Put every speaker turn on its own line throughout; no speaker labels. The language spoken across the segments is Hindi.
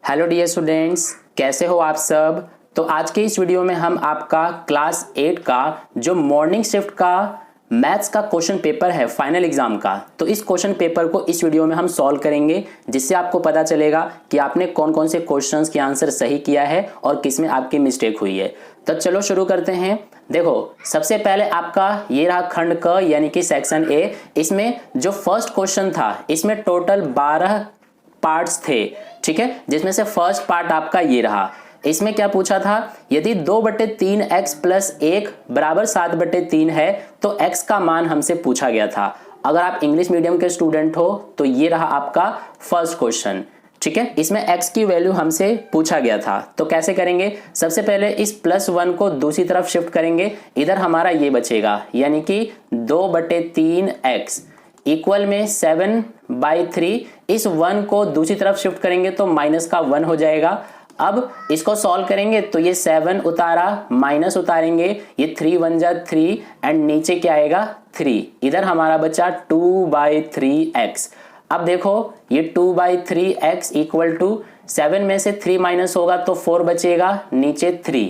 हेलो डियर स्टूडेंट्स, कैसे हो आप सब। तो आज के इस वीडियो में हम आपका क्लास 8 का जो मॉर्निंग शिफ्ट का मैथ्स का क्वेश्चन पेपर है फाइनल एग्जाम का, तो इस क्वेश्चन पेपर को इस वीडियो में हम सॉल्व करेंगे, जिससे आपको पता चलेगा कि आपने कौन कौन से क्वेश्चंस के आंसर सही किया है और किस में आपकी मिस्टेक हुई है। तो चलो शुरू करते हैं। देखो, सबसे पहले आपका ये रहा खंड क यानी कि सेक्शन ए। इसमें जो फर्स्ट क्वेश्चन था, इसमें टोटल 12 पार्ट्स थे, ठीक है, जिसमें से फर्स्ट पार्ट आपका ये रहा। इसमें क्या पूछा था, यदि 2/3 x प्लस 1 बराबर 7/3 है तो x का मान हमसे पूछा गया था। अगर आप इंग्लिश मीडियम के स्टूडेंट हो तो ये रहा आपका फर्स्ट क्वेश्चन, ठीक है। इसमें x की वैल्यू हमसे पूछा गया था। तो कैसे करेंगे, सबसे पहले इस +1 को दूसरी तरफ शिफ्ट करेंगे, इधर हमारा ये बचेगा, यानी कि 2/3x इक्वल में 7/3। इस 1 को दूसरी तरफ शिफ्ट करेंगे तो माइनस का 1 हो जाएगा। अब इसको सॉल्व करेंगे तो ये 7 उतारा, माइनस उतारेंगे, ये 3 1 जा 3 एंड नीचे क्या आएगा 3। इधर हमारा बचा 2/3x। अब देखो ये 2/3x इक्वल टू 7 में से 3 माइनस होगा तो 4 बचेगा, नीचे 3।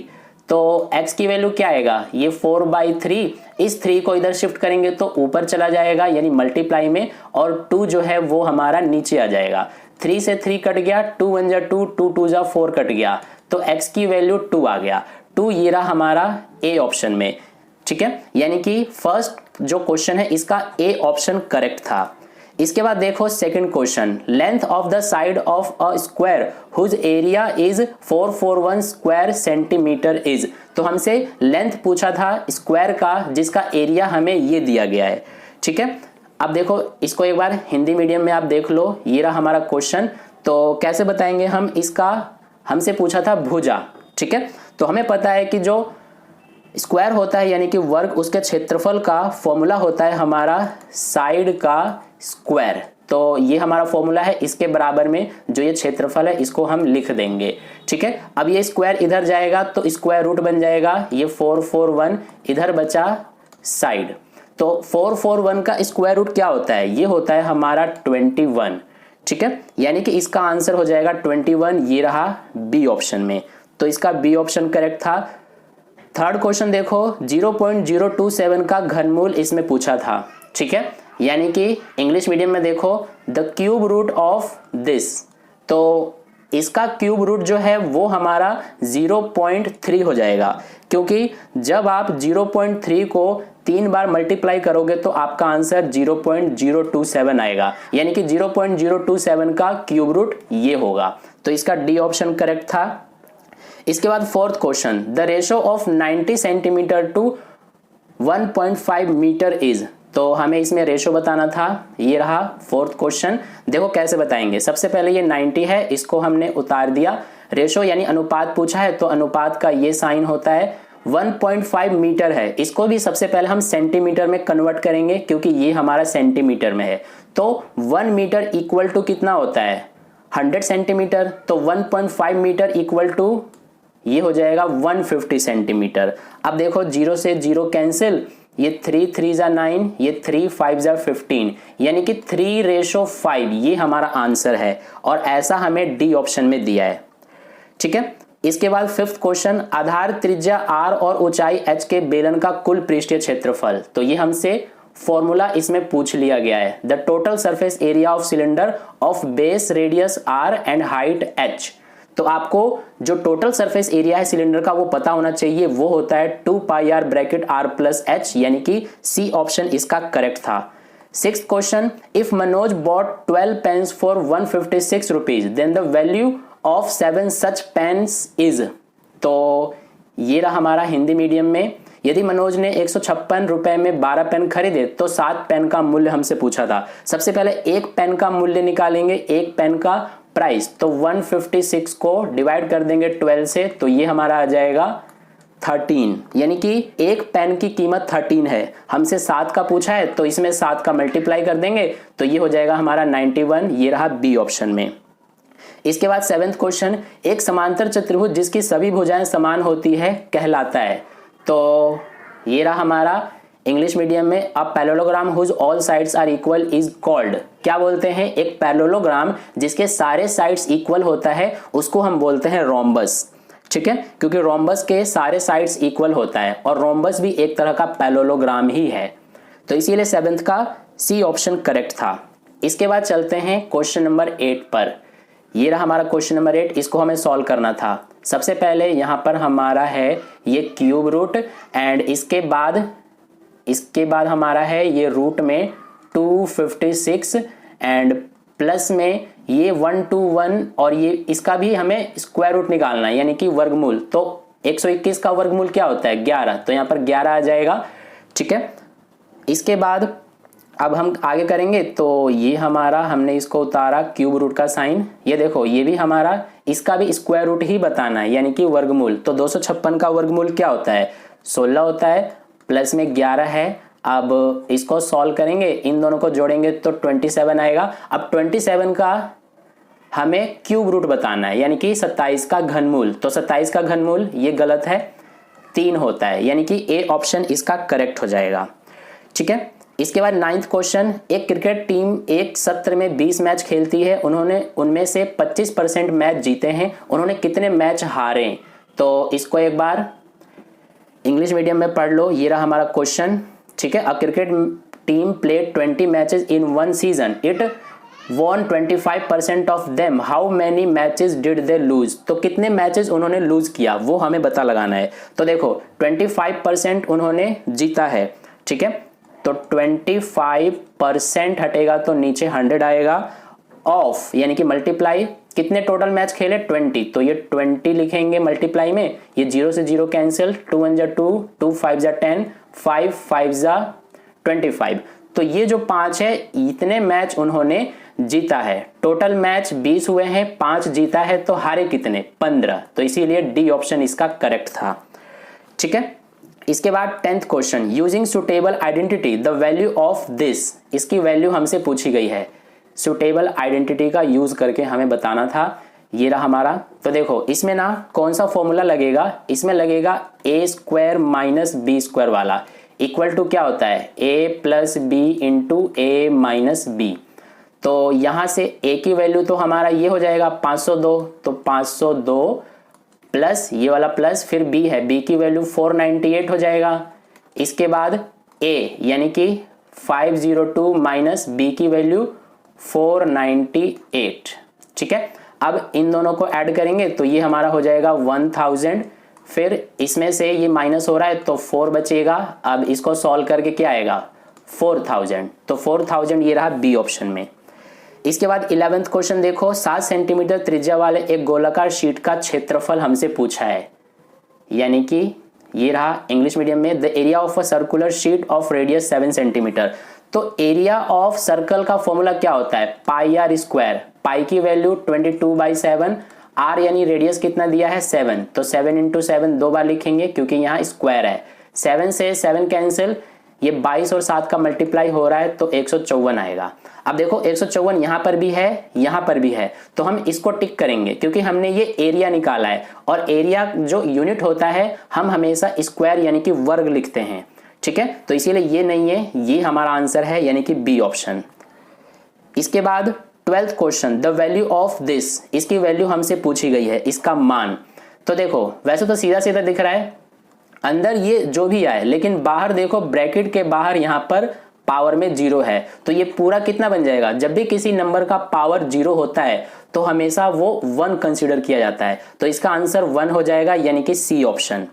तो x की वैल्यू क्या आएगा, ये 4/3। इस 3 को इधर शिफ्ट करेंगे तो ऊपर चला जाएगा यानी मल्टीप्लाई में, और 2 जो है वो हमारा नीचे आ जाएगा। 3 से 3 कट गया, 2 1 जा 2, 2 2 जा 4 कट गया, तो x की वैल्यू 2 आ गया। 2 ये रहा हमारा ए ऑप्शन में, ठीक है, यानी कि फर्स्ट जो क्वेश्चन है इसका ए ऑप्शन करेक्ट था। इसके बाद देखो second question, length of the side of a square whose area is 441 square centimetre is. तो हमसे लेंथ पूछा था स्क्वायर का, जिसका एरिया हमें ये दिया गया है, ठीक है। अब देखो इसको एक बार हिंदी मीडियम में आप देख लो, ये रहा हमारा क्वेश्चन। तो कैसे बताएंगे हम इसका, हमसे पूछा था भुजा, ठीक है। तो हमें पता है कि जो स्क्वायर होता है यानी कि वर्ग, उसके क्षेत्रफल का फॉर्मूला होता है हमारा साइड का स्क्वायर। तो ये हमारा फॉर्मूला है, इसके बराबर में जो ये क्षेत्रफल है इसको हम लिख देंगे, ठीक है। अब ये स्क्वायर इधर जाएगा तो स्क्वायर रूट बन जाएगा, ये 441 इधर बचा साइड। तो 441 का स्क्वायर रूट क्या होता है, ये होता है हमारा 21, ठीक है, यानी कि इसका आंसर हो जाएगा 21। ये रहा बी ऑप्शन में, तो इसका बी ऑप्शन करेक्ट था। थर्ड क्वेश्चन देखो, 0.027 का घनमूल इसमें पूछा था, ठीक है, यानी कि इंग्लिश मीडियम में देखो the cube root of this. तो इसका क्यूब रूट जो है वो हमारा 0.3 हो जाएगा, क्योंकि जब आप 0.3 को 3 बार मल्टीप्लाई करोगे तो आपका आंसर 0.027 आएगा, यानी कि 0.027 का क्यूब रूट ये होगा। तो इसका डी ऑप्शन करेक्ट था। इसके बाद fourth question, the ratio of 90 centimetre to 1.5 metre is. तो हमें इसमें रेशो बताना था, ये रहा फोर्थ क्वेश्चन। देखो कैसे बताएंगे, सबसे पहले ये 90 है, इसको हमने उतार दिया, रेशो यानी अनुपात पूछा है तो अनुपात का ये साइन होता है। 1.5 मीटर है, इसको भी सबसे पहले हम सेंटीमीटर में कन्वर्ट करेंगे, क्योंकि ये हमारा सेंटीमीटर में है। तो 1 मीटर इक्वल टू कितना होता है 100 सेंटीमीटर, तो 1.5 मीटर इक्वल टू ये हो जाएगा 150 सेंटीमीटर। अब देखो 0 से 0 कैंसिल, ये 3 3 जा 9, ये 3 5 जा 15, यानी कि 3:5 ये हमारा आंसर है, और ऐसा हमें डी ऑप्शन में दिया है, ठीक है। इसके बाद फिफ्थ क्वेश्चन, आधार त्रिज्या r और ऊंचाई h के बेलन का कुल पृष्ठीय क्षेत्रफल। तो ये हमसे फॉर्मूला इसमें पूछ लिया गया है, the total surface area of cylinder of base radius r and height h। तो आपको जो टोटल सरफेस एरिया है सिलेंडर का वो पता होना चाहिए, वो होता है 2πr bracket r plus h, यानी कि सी ऑप्शन इसका करेक्ट था। Sixth question, if Manoj bought 12 pens for 156 rupees then the value of 7 such pens is. तो ये रहा हमारा हिंदी मीडियम में, यदि मनोज ने 156 रुपए में 12 पेन खरीदे तो 7 पेन का मूल्य हमसे पूछा था। सबसे पहले एक पेन का मूल्य निकालेंगे, एक पेन का प्राइस, तो 156 को डिवाइड कर देंगे 12 से, तो ये हमारा आ जाएगा 13, यानी कि एक पेन की कीमत 13 है, हमसे 7 का पूछा है तो इसमें 7 का मल्टीप्लाई कर देंगे तो ये हो जाएगा हमारा 91। ये रहा बी ऑप्शन में। इसके बाद सेवेंथ क्वेश्चन, एक समांतर चतुर्भुज जिसकी सभी भुजाएं समान होती है कहलाता है। तो ये रहा हमारा इंग्लिश मीडियम में a parallelogram whose all sides are equal is called, क्या बोलते हैं, एक पैरेललोग्राम जिसके सारे साइड्स इक्वल होता है उसको हम बोलते हैं रोम्बस। ठीक है, क्योंकि रोम्बस के सारे साइड्स इक्वल होता है और रोम्बस भी एक तरह का पैरेललोग्राम ही है, तो इसीलिए 7th का सी ऑप्शन करेक्ट था। इसके बाद चलते हैं क्वेश्चन नंबर 8 पर। ये रहा हमारा क्वेश्चन नंबर 8, इसको हमें सॉल्व करना था। सबसे पहले यहाँ पर हमारा है ये क्यूब रूट एंड इसके बाद हमारा है ये रूट में 256 एंड प्लस में ये 121 और ये इसका भी हमें स्क्वायर रूट निकालना है यानी कि वर्गमूल। तो 121 का वर्गमूल क्या होता है 11, तो यहाँ पर 11 आ जाएगा। ठीक है, इसके बाद अब हम आगे करेंगे तो ये हमारा हमने इसको उतारा क्यूब रूट का साइन, ये देखो ये भी हमारा इसका भी स्क्वायर रूट ही बताना है यानी कि वर्गमूल। तो 256 का वर्गमूल क्या होता है 16 होता है, प्लस में 11 है। अब इसको सॉल्व करेंगे, इन दोनों को जोड़ेंगे तो 27 आएगा। अब 27 का हमें क्यूब रूट बताना है यानी कि 27 का घनमूल, तो 27 का घनमूल ये गलत है 3 होता है यानी कि ए ऑप्शन इसका करेक्ट हो जाएगा। ठीक है, इसके बाद 9th क्वेश्चन, एक क्रिकेट टीम एक सत्र में 20 मैच खेलती है, उन्होंने उनमें से 25% मैच जीते हैं, उन्होंने कितने मैच हारे। तो इसको एक बार इंग्लिश मीडियम में पढ़ लो, ये रहा हमारा क्वेश्चन। ठीक है, a cricket team played 20 matches in one season, it won 25% of them, how many matches did they lose. तो कितने मैचेस उन्होंने लूज किया वो हमें पता लगाना है। तो देखो 25% उन्होंने जीता है। ठीक है, तो 25% हटेगा तो नीचे 100 आएगा, ऑफ यानी कि मल्टीप्लाई कितने टोटल मैच खेले 20, तो ये 20 लिखेंगे मल्टीप्लाई में, ये 0 से 0 कैंसिल, 2 1 जा 2, 2 5 जा 10, 5 5 जा 25। तो ये जो 5 है इतने मैच उन्होंने जीता है। टोटल मैच 20 हुए हैं, 5 जीता है, तो हारे कितने 15, तो इसीलिए डी ऑप्शन इसका करेक्ट था। ठीक है, इसके बाद 10th question, using suitable identity the value of this, इसकी वैल्यू हमसे पूछी गई है। सुटेबल आइडेंटिटी का यूज करके हमें बताना था, ये रहा हमारा। तो देखो इसमें ना कौन सा फॉर्मूला लगेगा, इसमें लगेगा a square minus B square वाला, इक्वल टू क्या होता है a plus B into A minus B. तो यहां से a की वैल्यू तो हमारा ये हो जाएगा 502, तो 502 प्लस ये वाला प्लस फिर b है, b की वैल्यू 498 हो जाएगा। इसके बाद a यानी कि 502 माइनस b की वैल्यू 498। ठीक है, अब इन दोनों को ऐड करेंगे तो ये हमारा हो जाएगा 1000, फिर इसमें से ये माइनस हो रहा है तो 4 बचेगा। अब इसको सॉल्व करके क्या आएगा 4000, तो 4000 ये रहा बी ऑप्शन में। इसके बाद 11th क्वेश्चन देखो, 7 सेंटीमीटर त्रिज्या वाले एक गोलाकार शीट का क्षेत्रफल हमसे पूछा है, यानी कि ये रहा इंग्लिश मीडियम में, the area of a circular sheet of radius 7 centimetre. तो एरिया ऑफ सर्कल का फॉर्मूला क्या होता है पाई आर स्क्वायर, पाई की वैल्यू 22/7, आर यानी रेडियस कितना दिया है 7, तो 7 इंटू 7 दो बार लिखेंगे क्योंकि यहाँ स्क्वायर है, 7 से 7 कैंसिल, ये 22 और 7 का मल्टीप्लाई हो रहा है तो 154 आएगा। अब देखो 154 यहाँ पर भी है यहाँ पर भी है, तो हम इसको टिक करेंगे क्योंकि हमने ये एरिया निकाला है और एरिया जो यूनिट होता है हम हमेशा स्क्वायर यानी कि वर्ग लिखते हैं। ठीक है, तो इसीलिए ये नहीं है, ये हमारा आंसर है यानी कि बी ऑप्शन। इसके बाद 12th question, the value of this, इसकी वैल्यू हमसे पूछी गई है, इसका मान। तो देखो वैसे तो सीधा सीधा दिख रहा है, अंदर ये जो भी आए, लेकिन बाहर देखो ब्रैकेट के बाहर यहाँ पर पावर में 0 है, तो ये पूरा कितना बन जाएगा, जब भी किसी नंबर का पावर 0 होता है तो हमेशा वो 1 कंसीडर किया जाता है, तो इसका आंसर 1 हो जाएगा यानी कि सी ऑप्शन।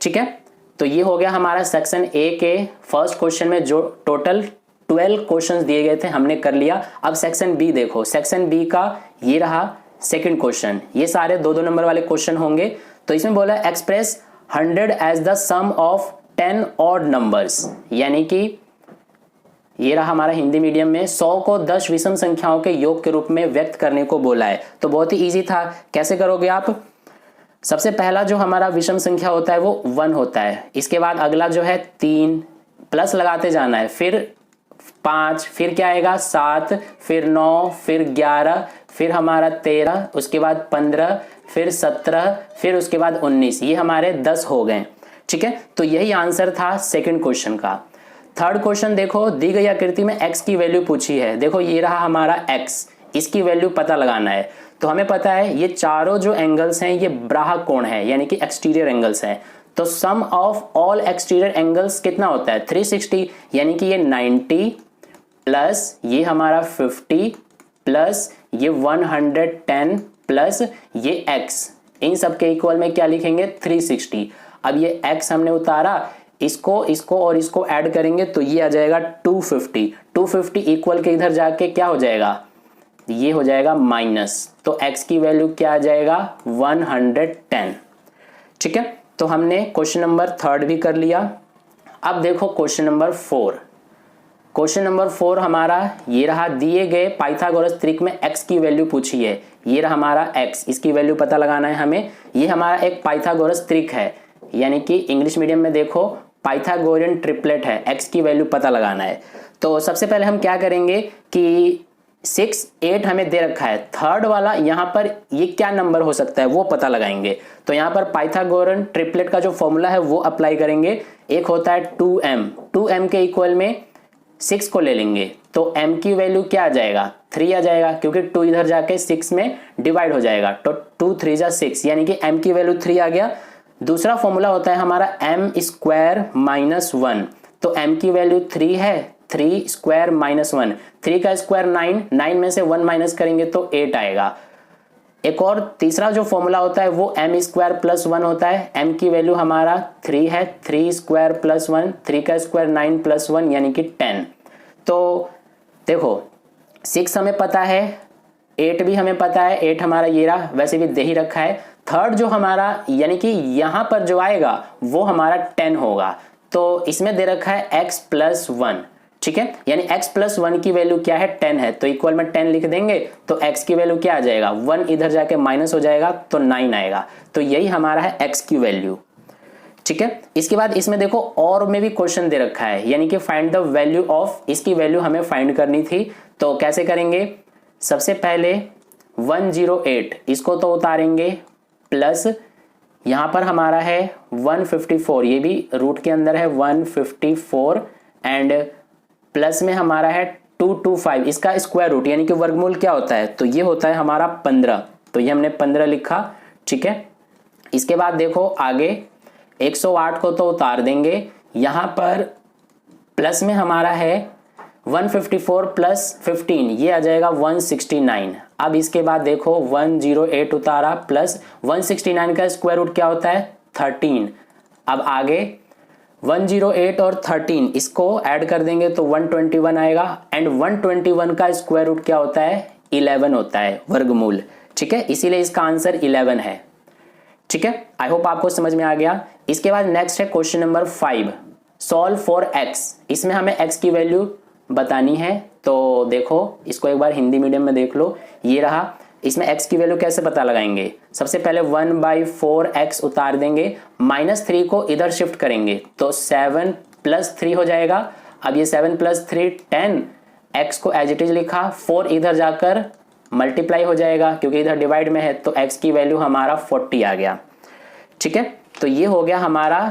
ठीक है, तो ये हो गया हमारा सेक्शन ए के फर्स्ट क्वेश्चन में जो टोटल 12 क्वेश्चंस दिए गए थे हमने कर लिया। अब सेक्शन बी देखो, सेक्शन बी का ये रहा सेकंड क्वेश्चन, ये सारे 2-2 नंबर वाले क्वेश्चन होंगे। तो इसमें बोला express 100 as the sum of 10 odd numbers, यानी कि ये रहा हमारा हिंदी मीडियम में 100 को 10 विषम संख्याओं के योग के रूप में व्यक्त करने को बोला है। तो बहुत ही इजी था, कैसे करोगे आप, सबसे पहला जो हमारा विषम संख्या होता है वो 1 होता है, इसके बाद अगला जो है 3 प्लस लगाते जाना है, फिर 5, फिर क्या आएगा 7, फिर 9, फिर 11, फिर हमारा 13, उसके बाद 15, फिर 17, फिर उसके बाद 19, ये हमारे 10 हो गए। ठीक है, तो यही आंसर था सेकंड क्वेश्चन का। थर्ड क्वेश्चन देखो, दी गई आकृति में x की वैल्यू पूछी है। देखो ये रहा हमारा x, इसकी वैल्यू पता लगाना है। तो हमें पता है ये चारों जो एंगल्स हैं ये ब्राह कोण है, यानी कि एक्सटीरियर एंगल्स हैं। तो सम ऑफ ऑल एक्सटीरियर एंगल्स कितना होता है 360, यानी कि ये 90 प्लस ये हमारा 50 प्लस ये 110 प्लस ये x, इन सब के इक्वल में क्या लिखेंगे 360। अब ये x हमने उतारा, इसको और इसको ऐड करेंगे तो ये आ जाएगा 250। 250 इक्वल के इधर जाके क्या हो जाएगा, ये हो जाएगा माइनस। तो x की वैल्यू क्या आ जाएगा 110। ठीक है, तो हमने क्वेश्चन नंबर थर्ड भी कर लिया। अब देखो क्वेश्चन नंबर 4। क्वेश्चन नंबर 4 हमारा ये रहा, दिए गए पाइथागोरस त्रिक में x की वैल्यू पूछी है। ये रहा हमारा x, इसकी वैल्यू पता लगाना है हमें। ये हमारा एक पाइथागोरस त्रिक है, यानी कि इंग्लिश मीडियम में देखो पाइथागोरियन ट्रिपलेट है, x की वैल्यू पता लगाना है। तो सबसे पहले हम क्या करेंगे कि 6 8 हमें दे रखा है, थर्ड वाला यहाँ पर ये क्या नंबर हो सकता है वो पता लगाएंगे। तो यहाँ पर पाइथागोरियन ट्रिपलेट का जो फॉर्मूला है वो अप्लाई करेंगे। एक होता है 2m के इक्वल में 6 को ले लेंगे, तो m की वैल्यू क्या आ जाएगा 3 आ जाएगा, क्योंकि 2 इधर जाके 6 में डिवाइड हो जाएगा। तो 2 3 जा 6, यानी कि m की वैल्यू 3 आ गया। दूसरा फॉर्मूला होता है हमारा m स्क्वायर माइनस 1, तो m की वैल्यू 3 है, 3 स्क्वायर माइनस 1, 3 का स्क्वायर 9, 9 में से 1 माइनस करेंगे तो 8 आएगा। एक और तीसरा जो फॉर्मूला होता है वो m स्क्वायर प्लस 1 होता है। m की वैल्यू हमारा 3 है, 3 स्क्वायर प्लस 1, 3 का स्क्वायर 9 प्लस 1 यानी कि 10। तो देखो 6 हमें पता है, 8 भी हमें पता है, 8 हमारा ये रहा, वैसे भी दे ही रखा है। थर्ड जो हमारा यानी कि यहाँ पर जो आएगा वो हमारा 10 होगा, तो इसमें दे रखा है x प्लस 1। ठीक है, यानी x प्लस 1 की वैल्यू क्या है 10 है, तो इक्वल में 10 लिख देंगे, तो x की वैल्यू क्या आ जाएगा 1 इधर जाके माइनस हो जाएगा तो 9 आएगा। तो यही हमारा है x की वैल्यू। ठीक है, इसके बाद इसमें देखो और में भी क्वेश्चन दे रखा है, यानी कि फाइंड द वैल्यू ऑफ, इसकी वैल्यू हमें फाइंड करनी थी। तो कैसे करेंगे, सबसे पहले 108 इसको तो उतारेंगे, प्लस यहाँ पर हमारा है 154, ये भी रूट के अंदर है 154, एंड प्लस में हमारा है 225, इसका स्क्वायर रूट यानी कि वर्गमूल क्या होता है, तो ये होता है हमारा 15, तो ये हमने 15 लिखा। ठीक है, इसके बाद देखो आगे 108 को तो उतार देंगे, यहाँ पर प्लस में हमारा है 154 प्लस 15, ये आ जाएगा 169। अब इसके बाद देखो 108 उतारा, प्लस 169 का स्क्वायर रूट क्या होता है 13। अब आगे 108 और 13 इसको ऐड कर देंगे तो 121 आएगा, एंड 121 का स्क्वायर रूट क्या होता है 11 होता है, वर्गमूल। ठीक है, इसीलिए इसका आंसर 11 है। ठीक है, आई होप आपको समझ में आ गया। इसके बाद नेक्स्ट है question number 5, solve for x। इसमें हमें x की वैल्यू बतानी है, तो देखो इसको एक बार हिंदी मीडियम में देख लो। ये रहा, इसमें x की वैल्यू कैसे पता लगाएंगे, सबसे पहले 1/4x उतार देंगे, -3 को इधर शिफ्ट करेंगे तो 7 + 3 हो जाएगा। अब ये 7 + 3 10, x को एज इट इज लिखा, 4 इधर जाकर मल्टीप्लाई हो जाएगा क्योंकि इधर डिवाइड में है, तो x की वैल्यू हमारा 40 आ गया। ठीक है, तो ये हो गया हमारा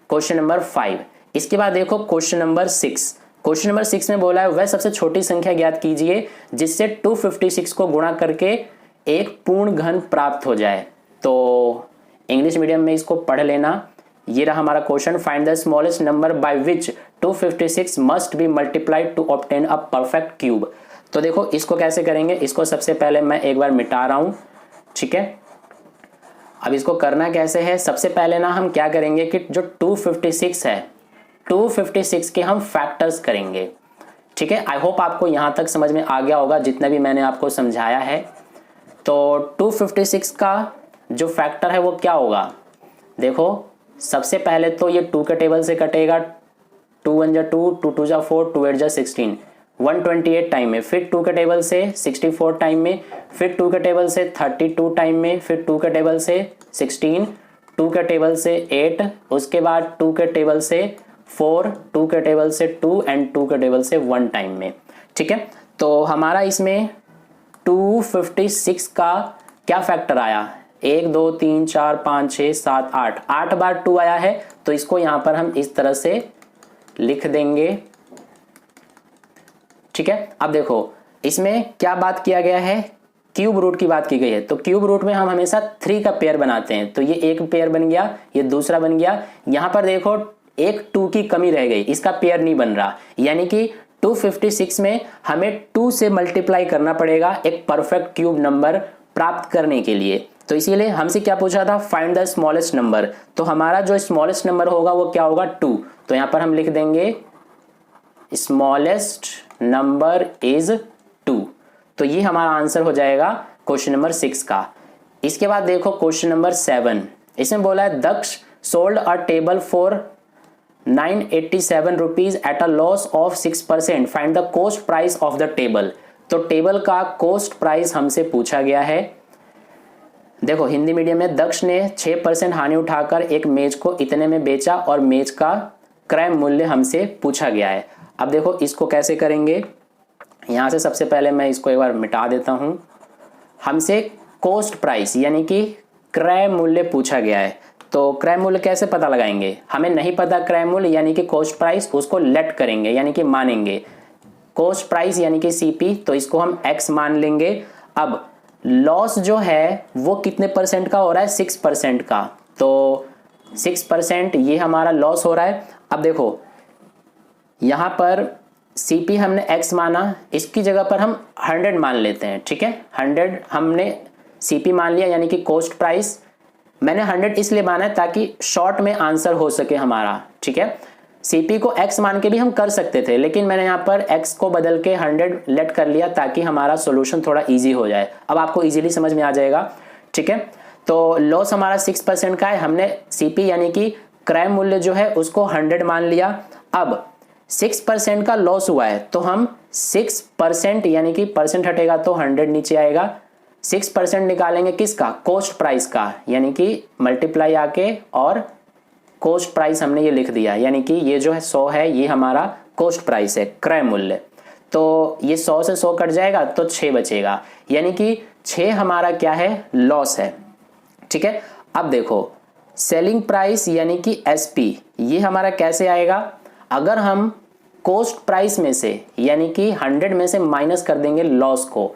क्वेश्चन नंबर 5। इसके बाद देखो क्वेश्चन नंबर 6। क्वेश्चन नंबर 6 में बोला है वह सबसे छोटी संख्या ज्ञात कीजिए जिससे 256 को गुणा करके एक पूर्ण घन प्राप्त हो जाए। तो इंग्लिश मीडियम में इसको पढ़ लेना। ये रहा हमारा question, find the smallest number by which 256 must be multiplied to obtain a perfect cube. तो देखो इसको कैसे करेंगे, इसको सबसे पहले मैं एक बार मिटा रहा हूं। ठीक है, अब इसको करना कैसे है, सबसे पहले ना हम क्या करेंगे कि जो 256 है 256 के हम फैक्टर्स करेंगे। ठीक है, आई होप आपको यहां तक समझ में आ गया होगा जितना भी मैंने आपको समझाया है। तो 256 का जो फैक्टर है वो क्या होगा, देखो सबसे पहले तो ये 2 के टेबल से कटेगा, 2 1 जा 2, 2 2 जा 4, 2 8 जा 16, 128 टाइम में, फिर 2 के टेबल से 64 टाइम में, फिर 2 के टेबल से 32 टाइम में, फिर 2 के टेबल से 16, 2 के टेबल से 8, उसके बाद 2 के टेबल से 4, 2 के टेबल से 2 एंड 2 के टेबल से 1 टाइम में। ठीक है, तो हमारा इसमें 256 का क्या फैक्टर आया, 1 2 3 4 5 6 7 8, 8 बार 2 आया है, तो इसको यहाँ पर हम इस तरह से लिख देंगे। ठीक है, अब देखो इसमें क्या बात किया गया है, क्यूब रूट की बात की गई है। तो क्यूब रूट में हम हमेशा 3 का पेयर बनाते हैं, तो ये एक पेयर बन गया, ये दूसरा बन गया। यहां पर देखो एक 2 की कमी रह गई, इसका पेयर नहीं बन रहा, यानी कि 256 में हमें 2 से मल्टीप्लाई करना पड़ेगा एक परफेक्ट क्यूब नंबर प्राप्त करने के लिए। तो इसीलिए हमसे क्या पूछा था, फाइंड द स्मॉलेस्ट नंबर। तो हमारा जो स्मॉलेस्ट नंबर होगा वो क्या होगा, 2। तो यहां पर हम लिख देंगे स्मॉलेस्ट नंबर इज 2। तो ये हमारा आंसर हो जाएगा क्वेश्चन नंबर 6 का। इसके बाद देखो क्वेश्चन नंबर 7, इसमें बोला है Daksh sold a table for 987 rupees at a loss of 6%, find the cost price of the table. तो टेबल का कॉस्ट प्राइस हमसे पूछा गया है। देखो हिंदी मीडियम में दक्ष ने 6% हानि उठाकर एक मेज को इतने में बेचा और मेज का क्रय मूल्य हमसे पूछा गया है। अब देखो इसको कैसे करेंगे, यहां से सबसे पहले मैं इसको एक बार मिटा देता हूं। हमसे कॉस्ट प्राइस यानी कि क्रय मूल्य पूछा गया है, तो क्रय मूल्य कैसे पता लगाएंगे, हमें नहीं पता क्रय मूल्य यानी कि कॉस्ट प्राइस, उसको लेट करेंगे यानी कि मानेंगे। कॉस्ट प्राइस यानी कि सीपी, तो इसको हम एक्स मान लेंगे। अब लॉस जो है वो कितने परसेंट का हो रहा है, 6% का, तो 6% ये हमारा लॉस हो रहा है। अब देखो यहां पर सीपी हमने x माना, इसकी जगह पर हम 100 मान लेते हैं। ठीक है, 100 हमने सीपी मान लिया यानी कि कॉस्ट प्राइस। मैंने 100 इसलिए माना है ताकि शॉर्ट में आंसर हो सके हमारा। ठीक है, सीपी को x मान के भी हम कर सकते थे, लेकिन मैंने यहाँ पर x को बदल के 100 लेट कर लिया ताकि हमारा सॉल्यूशन थोड़ा इजी हो जाए। अब आपको इजीली समझ में आ जाएगा। ठीक है, तो लॉस हमारा 6% का है, हमने सीपी यानी कि क्रय मूल्य जो है उसको 100 मान लिया। अब 6% का लॉस हुआ है, तो हम 6% यानी कि परसेंट हटेगा तो 100 नीचे आएगा, 6% निकालेंगे किसका, कॉस्ट प्राइस का, यानी कि मल्टीप्लाई आके और कॉस्ट प्राइस हमने ये लिख दिया, यानी कि ये जो है 100 है, ये हमारा कॉस्ट प्राइस है, क्रय मूल्य। तो ये 100 से 100 कट जाएगा तो 6 बचेगा, यानी कि 6 हमारा क्या है, लॉस है। ठीक है, अब देखो सेलिंग प्राइस यानी कि एसपी, ये हमारा कैसे आएगा, अगर हम कॉस्ट प्राइस में से यानी कि 100 में से माइनस कर देंगे लॉस को।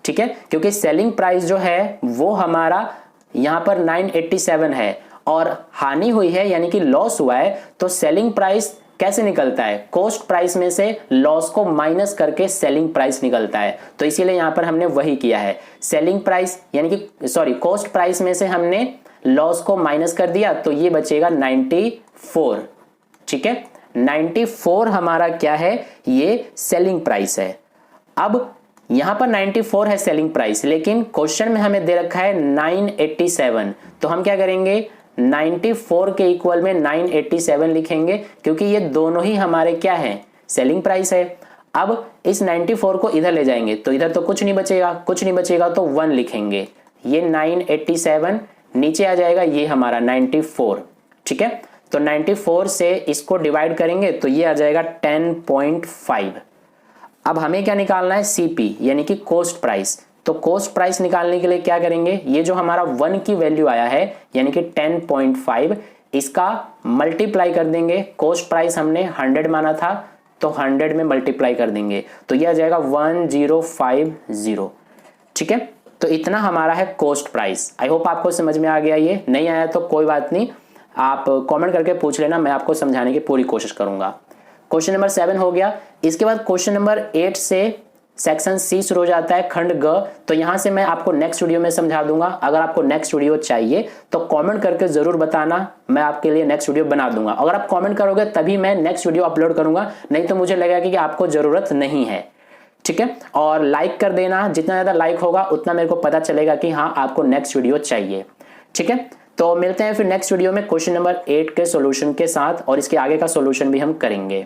ठीक है, क्योंकि सेलिंग प्राइस जो है वो हमारा यहां पर 987 है और हानि हुई है यानी कि लॉस हुआ है, तो सेलिंग प्राइस कैसे निकलता है, कॉस्ट प्राइस में से लॉस को माइनस करके सेलिंग प्राइस निकलता है। तो इसीलिए यहां पर हमने वही किया है, सेलिंग प्राइस यानी कि सॉरी कॉस्ट प्राइस में से हमने लॉस को माइनस कर दिया, तो ये बचेगा 94। ठीक है, 94 हमारा क्या है, ये सेलिंग प्राइस है। अब यहां पर 94 है सेलिंग प्राइस, लेकिन क्वेश्चन में हमें दे रखा है 987, तो हम क्या करेंगे, 94 के इक्वल में 987 लिखेंगे, क्योंकि ये दोनों ही हमारे क्या है, सेलिंग प्राइस है। अब इस 94 को इधर ले जाएंगे तो इधर तो कुछ नहीं बचेगा, कुछ नहीं बचेगा तो 1 लिखेंगे, ये 987 नीचे आ जाएगा, ये हमारा 94। ठीक है, तो 94 से इसको डिवाइड करेंगे तो ये आ जाएगा 10.5। अब हमें क्या निकालना है, सीपी यानी कि कॉस्ट प्राइस। तो कॉस्ट प्राइस निकालने के लिए क्या करेंगे, ये जो हमारा 1 की वैल्यू आया है यानी कि 10.5, इसका मल्टीप्लाई कर देंगे। कॉस्ट प्राइस हमने 100 माना था, तो 100 में मल्टीप्लाई कर देंगे, तो ये आ जाएगा 1050। ठीक है, तो इतना हमारा है कॉस्ट प्राइस। आई होप आपको समझ में आ गया, ये नहीं आया तो कोई बात नहीं, आप कमेंट करके पूछ लेना, मैं आपको समझाने की पूरी कोशिश करूंगा। क्वेश्चन नंबर 7 हो गया। इसके बाद क्वेश्चन नंबर 8 से सेक्शन सी शुरू हो जाता है, खंड ग। तो यहां से मैं आपको नेक्स्ट वीडियो में समझा दूंगा। अगर आपको नेक्स्ट वीडियो चाहिए तो कमेंट करके जरूर बताना, मैं आपके लिए नेक्स्ट वीडियो बना दूंगा। अगर आप कमेंट करोगे तभी मैं नेक्स्ट वीडियो अपलोड करूंगा, नहीं तो मुझे लगेगा कि आपको जरूरत नहीं है। ठीक है, और लाइक कर देना, जितना ज्यादा लाइक होगा उतना मेरे को पता चलेगा कि हाँ आपको नेक्स्ट वीडियो चाहिए। ठीक है, तो मिलते हैं फिर नेक्स्ट वीडियो में क्वेश्चन नंबर 8 के सॉल्यूशन के साथ, और इसके आगे का सॉल्यूशन भी हम करेंगे।